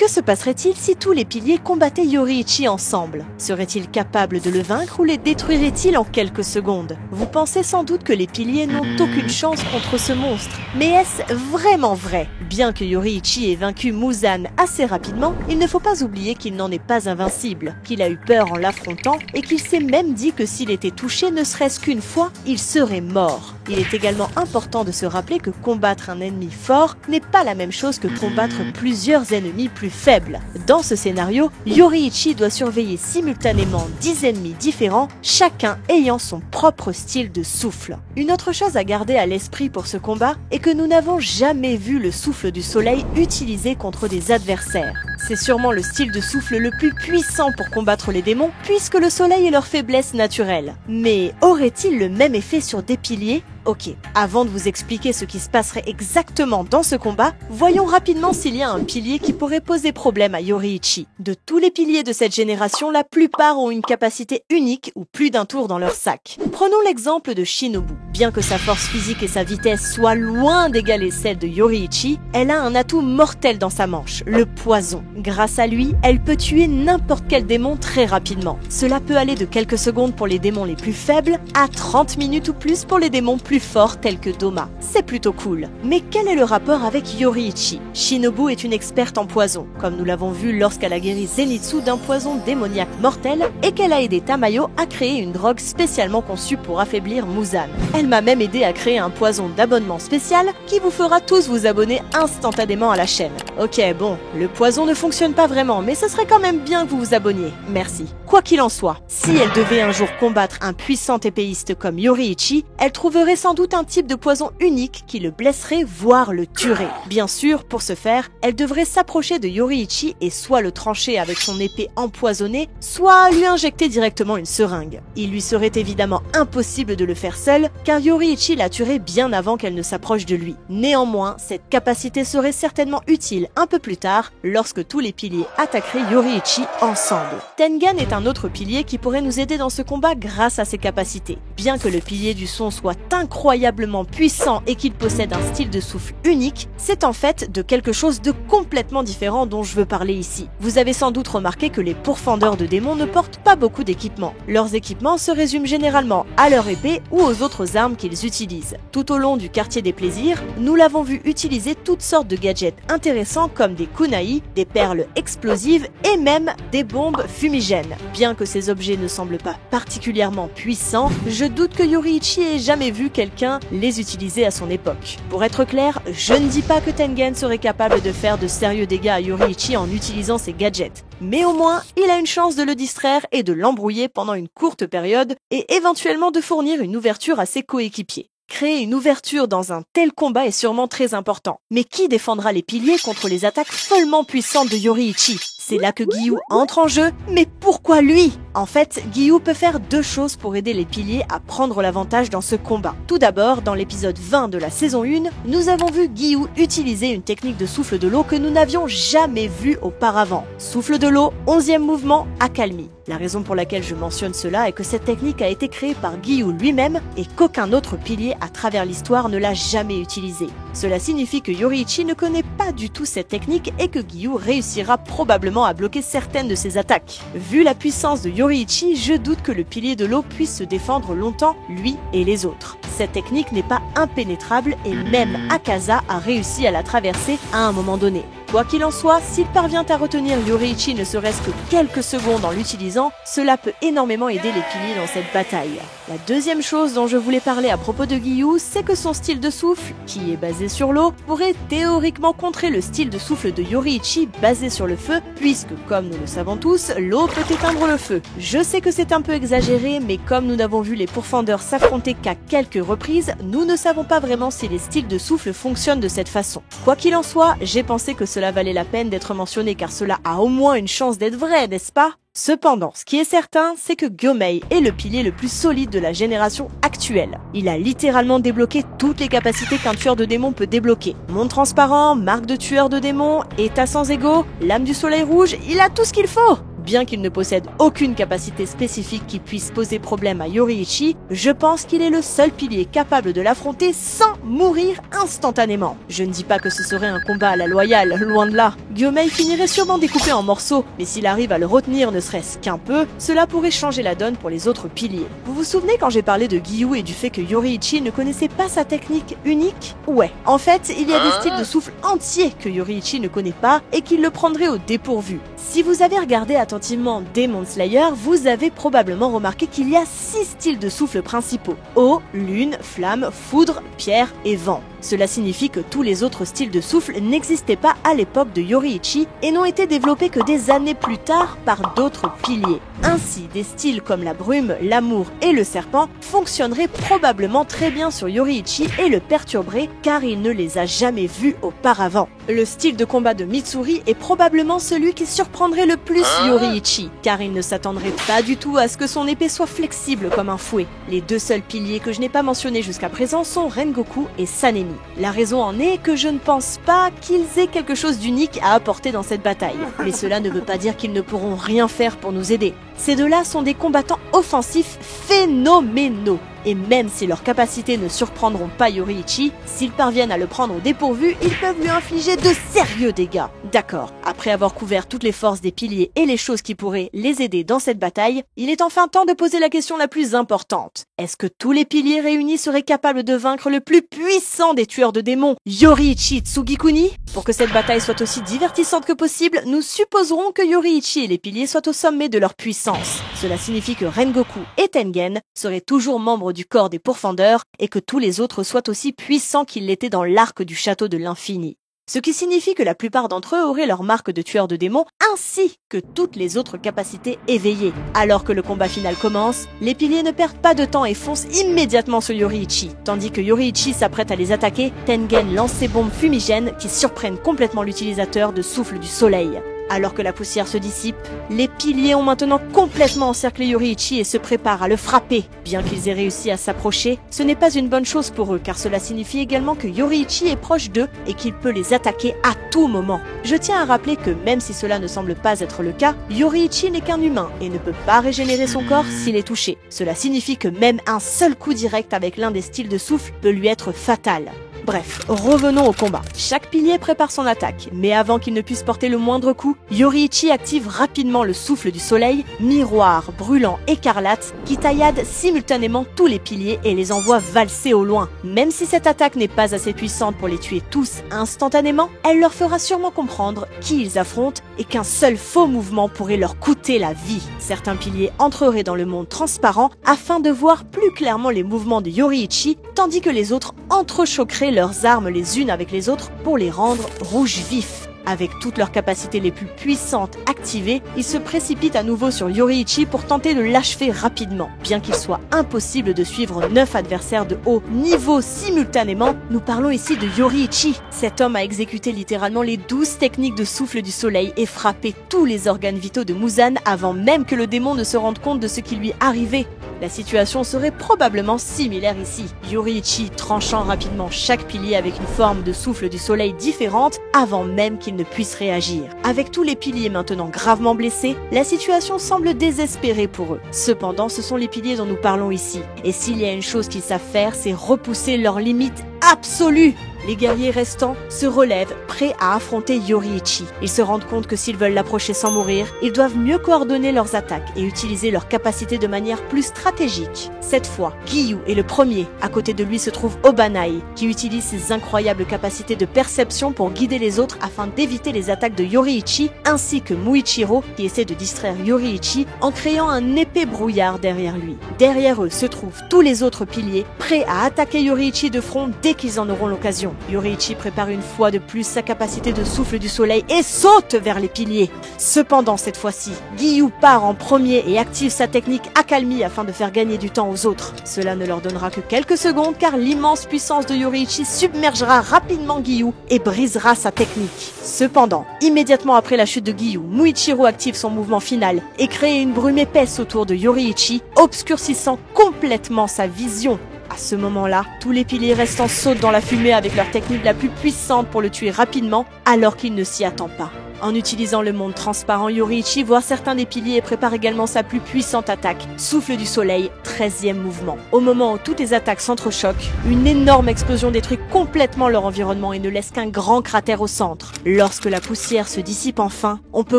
Que se passerait-il si tous les piliers combattaient Yoruichi ensemble? Serait-il capable de le vaincre ou les détruirait-il en quelques secondes? Vous pensez sans doute que les piliers n'ont aucune chance contre ce monstre. Mais est-ce vraiment vrai? Bien que Yoruichi ait vaincu Muzan assez rapidement, il ne faut pas oublier qu'il n'en est pas invincible, qu'il a eu peur en l'affrontant et qu'il s'est même dit que s'il était touché ne serait-ce qu'une fois, il serait mort. Il est également important de se rappeler que combattre un ennemi fort n'est pas la même chose que combattre plusieurs ennemis plus faibles. Dans ce scénario, Yoruichi doit surveiller simultanément 10 ennemis différents, chacun ayant son propre style de souffle. Une autre chose à garder à l'esprit pour ce combat est que nous n'avons jamais vu le souffle du soleil utilisé contre des adversaires. C'est sûrement le style de souffle le plus puissant pour combattre les démons, puisque le soleil est leur faiblesse naturelle. Mais aurait-il le même effet sur des piliers? Ok, avant de vous expliquer ce qui se passerait exactement dans ce combat, voyons rapidement s'il y a un pilier qui pourrait poser problème à Yoruichi. De tous les piliers de cette génération, la plupart ont une capacité unique ou plus d'un tour dans leur sac. Prenons l'exemple de Shinobu. Bien que sa force physique et sa vitesse soient loin d'égaler celle de Yoruichi, elle a un atout mortel dans sa manche, le poison. Grâce à lui, elle peut tuer n'importe quel démon très rapidement. Cela peut aller de quelques secondes pour les démons les plus faibles à 30 minutes ou plus pour les démons plus forts tels que Doma. C'est plutôt cool. Mais quel est le rapport avec Yoruichi? Shinobu est une experte en poison, comme nous l'avons vu lorsqu'elle a guéri Zenitsu d'un poison démoniaque mortel et qu'elle a aidé Tamayo à créer une drogue spécialement conçue pour affaiblir Muzan. Elle m'a même aidé à créer un poison d'abonnement spécial qui vous fera tous vous abonner instantanément à la chaîne. Ok, bon, le poison ne fonctionne pas vraiment, mais ce serait quand même bien que vous vous abonniez. Merci. Quoi qu'il en soit, si elle devait un jour combattre un puissant épéiste comme Yoruichi, elle trouverait sans doute un type de poison unique qui le blesserait, voire le tuerait. Bien sûr, pour ce faire, elle devrait s'approcher de Yoruichi et soit le trancher avec son épée empoisonnée, soit lui injecter directement une seringue. Il lui serait évidemment impossible de le faire seul, car Yoruichi la tuerait bien avant qu'elle ne s'approche de lui. Néanmoins, cette capacité serait certainement utile un peu plus tard, lorsque tous les piliers attaqueraient Yoruichi ensemble. Tengen est un autre pilier qui pourrait nous aider dans ce combat grâce à ses capacités. Bien que le pilier du son soit incroyablement puissant et qu'il possède un style de souffle unique, c'est en fait de quelque chose de complètement différent dont je veux parler ici. Vous avez sans doute remarqué que les pourfendeurs de démons ne portent pas beaucoup d'équipements. Leurs équipements se résument généralement à leur épée ou aux autres armes qu'ils utilisent. Tout au long du quartier des plaisirs, nous l'avons vu utiliser toutes sortes de gadgets intéressants comme des kunai, des perles explosives et même des bombes fumigènes. Bien que ces objets ne semblent pas particulièrement puissants, je doute que Yoruichi ait jamais vu quelqu'un les utiliser à son époque. Pour être clair, je ne dis pas que Tengen serait capable de faire de sérieux dégâts à Yoruichi en utilisant ses gadgets. Mais au moins, il a une chance de le distraire et de l'embrouiller pendant une courte période et éventuellement de fournir une ouverture à ses coéquipiers. Créer une ouverture dans un tel combat est sûrement très important. Mais qui défendra les piliers contre les attaques follement puissantes de Yoruichi? C'est là que Giyu entre en jeu, mais pourquoi lui? En fait, Giyu peut faire deux choses pour aider les piliers à prendre l'avantage dans ce combat. Tout d'abord, dans l'épisode 20 de la saison 1, nous avons vu Giyu utiliser une technique de souffle de l'eau que nous n'avions jamais vue auparavant. Souffle de l'eau, 11e mouvement, accalmie. La raison pour laquelle je mentionne cela est que cette technique a été créée par Giyu lui-même et qu'aucun autre pilier à travers l'histoire ne l'a jamais utilisée. Cela signifie que Yoruichi ne connaît pas du tout cette technique et que Giyu réussira probablement à bloquer certaines de ses attaques. Vu la puissance de Yoruichi, je doute que le pilier de l'eau puisse se défendre longtemps, lui et les autres. Cette technique n'est pas impénétrable et même Akaza a réussi à la traverser à un moment donné. Quoi qu'il en soit, s'il parvient à retenir Yoruichi ne serait-ce que quelques secondes en l'utilisant, cela peut énormément aider les piliers dans cette bataille. La deuxième chose dont je voulais parler à propos de Giyu, c'est que son style de souffle, qui est basé sur l'eau, pourrait théoriquement contrer le style de souffle de Yoruichi basé sur le feu, puisque, comme nous le savons tous, l'eau peut éteindre le feu. Je sais que c'est un peu exagéré, mais comme nous n'avons vu les pourfendeurs s'affronter qu'à quelques reprises, nous ne savons pas vraiment si les styles de souffle fonctionnent de cette façon. Quoi qu'il en soit, j'ai pensé que cela valait la peine d'être mentionné car cela a au moins une chance d'être vrai, n'est-ce pas? Cependant, ce qui est certain, c'est que Gyomei est le pilier le plus solide de la génération actuelle. Il a littéralement débloqué toutes les capacités qu'un tueur de démons peut débloquer. Monde transparent, marque de tueur de démons, état sans ego, lame du soleil rouge, il a tout ce qu'il faut! Bien qu'il ne possède aucune capacité spécifique qui puisse poser problème à Yoruichi, je pense qu'il est le seul pilier capable de l'affronter sans mourir instantanément. Je ne dis pas que ce serait un combat à la loyale, loin de là. Gyomei finirait sûrement découpé en morceaux, mais s'il arrive à le retenir ne serait-ce qu'un peu, cela pourrait changer la donne pour les autres piliers. Vous vous souvenez quand j'ai parlé de Giyu et du fait que Yoruichi ne connaissait pas sa technique unique? Ouais, en fait, il y a des styles de souffle entiers que Yoruichi ne connaît pas et qu'il le prendrait au dépourvu. Si vous avez regardé attentivement Demon Slayer, vous avez probablement remarqué qu'il y a 6 styles de souffle principaux: eau, lune, flamme, foudre, pierre et vent. Cela signifie que tous les autres styles de souffle n'existaient pas à l'époque de Yoruichi et n'ont été développés que des années plus tard par d'autres piliers. Ainsi, des styles comme la brume, l'amour et le serpent fonctionneraient probablement très bien sur Yoruichi et le perturberaient car il ne les a jamais vus auparavant. Le style de combat de Mitsuri est probablement celui qui surprendrait le plus Yoruichi, car il ne s'attendrait pas du tout à ce que son épée soit flexible comme un fouet. Les deux seuls piliers que je n'ai pas mentionnés jusqu'à présent sont Rengoku et Sanemi. La raison en est que je ne pense pas qu'ils aient quelque chose d'unique à apporter dans cette bataille, mais cela ne veut pas dire qu'ils ne pourront rien faire pour nous aider. Ces deux-là sont des combattants offensifs phénoménaux. Et même si leurs capacités ne surprendront pas Yoruichi, s'ils parviennent à le prendre au dépourvu, ils peuvent lui infliger de sérieux dégâts. D'accord, après avoir couvert toutes les forces des piliers et les choses qui pourraient les aider dans cette bataille, il est enfin temps de poser la question la plus importante. Est-ce que tous les piliers réunis seraient capables de vaincre le plus puissant des tueurs de démons, Yoruichi Tsugikuni? Pour que cette bataille soit aussi divertissante que possible, nous supposerons que Yoruichi et les piliers soient au sommet de leur puissance. Cela signifie que Rengoku et Tengen seraient toujours membres du corps des pourfendeurs et que tous les autres soient aussi puissants qu'ils l'étaient dans l'arc du château de l'infini. Ce qui signifie que la plupart d'entre eux auraient leur marque de tueurs de démons ainsi que toutes les autres capacités éveillées. Alors que le combat final commence, les piliers ne perdent pas de temps et foncent immédiatement sur Yoruichi. Tandis que Yoruichi s'apprête à les attaquer, Tengen lance ses bombes fumigènes qui surprennent complètement l'utilisateur de souffle du soleil. Alors que la poussière se dissipe, les piliers ont maintenant complètement encerclé Yoruichi et se préparent à le frapper. Bien qu'ils aient réussi à s'approcher, ce n'est pas une bonne chose pour eux car cela signifie également que Yoruichi est proche d'eux et qu'il peut les attaquer à tout moment. Je tiens à rappeler que même si cela ne semble pas être le cas, Yoruichi n'est qu'un humain et ne peut pas régénérer son corps s'il est touché. Cela signifie que même un seul coup direct avec l'un des styles de souffle peut lui être fatal. Bref, revenons au combat. Chaque pilier prépare son attaque, mais avant qu'il ne puisse porter le moindre coup, Yoruichi active rapidement le souffle du soleil, miroir, brûlant, écarlate, qui taillade simultanément tous les piliers et les envoie valser au loin. Même si cette attaque n'est pas assez puissante pour les tuer tous instantanément, elle leur fera sûrement comprendre qui ils affrontent et qu'un seul faux mouvement pourrait leur coûter la vie. Certains piliers entreraient dans le monde transparent afin de voir plus clairement les mouvements de Yoruichi, tandis que les autres entrechoqueraient leurs armes les unes avec les autres pour les rendre rouges vifs. Avec toutes leurs capacités les plus puissantes activées, ils se précipitent à nouveau sur Yoruichi pour tenter de l'achever rapidement. Bien qu'il soit impossible de suivre 9 adversaires de haut niveau simultanément, nous parlons ici de Yoruichi. Cet homme a exécuté littéralement les 12 techniques de souffle du soleil et frappé tous les organes vitaux de Muzan avant même que le démon ne se rende compte de ce qui lui arrivait. La situation serait probablement similaire ici. Yoruichi tranchant rapidement chaque pilier avec une forme de souffle du soleil différente avant même qu'il ne puisse réagir. Avec tous les piliers maintenant gravement blessés, la situation semble désespérée pour eux. Cependant, ce sont les piliers dont nous parlons ici. Et s'il y a une chose qu'ils savent faire, c'est repousser leurs limites absolues. Les guerriers restants se relèvent, prêts à affronter Yoruichi. Ils se rendent compte que s'ils veulent l'approcher sans mourir, ils doivent mieux coordonner leurs attaques et utiliser leurs capacités de manière plus stratégique. Cette fois, Giyu est le premier. À côté de lui se trouve Obanai, qui utilise ses incroyables capacités de perception pour guider les autres afin d'éviter les attaques de Yoruichi, ainsi que Muichiro, qui essaie de distraire Yoruichi en créant un épais brouillard derrière lui. Derrière eux se trouvent tous les autres piliers, prêts à attaquer Yoruichi de front dès qu'ils en auront l'occasion. Yoruichi prépare une fois de plus sa capacité de souffle du soleil et saute vers les piliers. Cependant, cette fois-ci, Giyu part en premier et active sa technique accalmie afin de faire gagner du temps aux autres. Cela ne leur donnera que quelques secondes car l'immense puissance de Yoruichi submergera rapidement Giyu et brisera sa technique. Cependant, immédiatement après la chute de Giyu, Muichiro active son mouvement final et crée une brume épaisse autour de Yoruichi, obscurcissant complètement sa vision. À ce moment-là, tous les piliers restants sautent dans la fumée avec leur technique la plus puissante pour le tuer rapidement alors qu'il ne s'y attend pas. En utilisant le monde transparent, Yoruichi voit certains des piliers et prépare également sa plus puissante attaque, Souffle du Soleil, 13e mouvement. Au moment où toutes les attaques s'entrechoquent, une énorme explosion détruit complètement leur environnement et ne laisse qu'un grand cratère au centre. Lorsque la poussière se dissipe enfin, on peut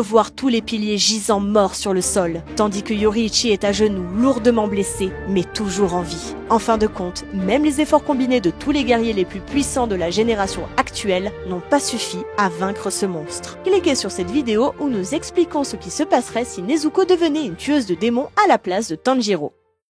voir tous les piliers gisant morts sur le sol, tandis que Yoruichi est à genoux, lourdement blessé, mais toujours en vie. En fin de compte, même les efforts combinés de tous les guerriers les plus puissants de la génération actuelle n'ont pas suffi à vaincre ce monstre. Cliquez sur cette vidéo où nous expliquons ce qui se passerait si Nezuko devenait une tueuse de démons à la place de Tanjiro.